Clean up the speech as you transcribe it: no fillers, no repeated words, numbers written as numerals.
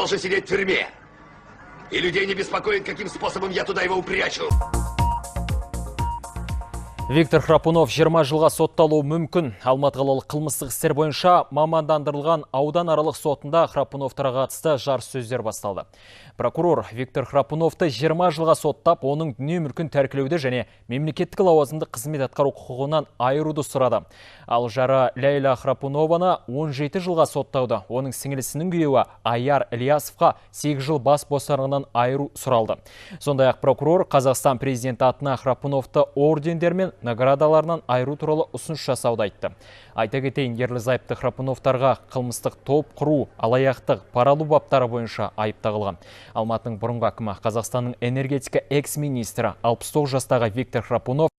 должен сидеть в тюрьме. И людей не беспокоит, каким способом я туда его упрячу. Виктор Храпунов 20 жылға сотталуы мүмкін. Алматы қалалық қылмыстық істер бойынша мамандандырылған аудан аралық сотында Храпуновтарға қатысты жар сөздер басталды. Прокурор Виктор Храпуновты 20 жылға соттап, оның дүние мүлкін тәркілеуді және мемлекеттік лауазымды қызмет атқару құқығынан айыруды сұрады. Ал жары Лейла Храпунованы 17 жылға соттауды. Оның сіңілісінің күйеуі Аяр Ильясовқа 8 жыл бас бостандығынан айыру сұралды. Сондай-ақ прокурор Қазақстан президенті атына Храпуновты ордендермен наградаларынан айыру туралы ұсыныс жасауды айтты. Айта кетейін, ерлі-зайыпты Храпуновтарға қылмыстық топ құру, алаяқтық, паралу баптары бойынша айып тағылған. Алматының бұрынғы әкімі Қазақстанның энергетика экс-министрі 69 жастағы Виктор Храпунов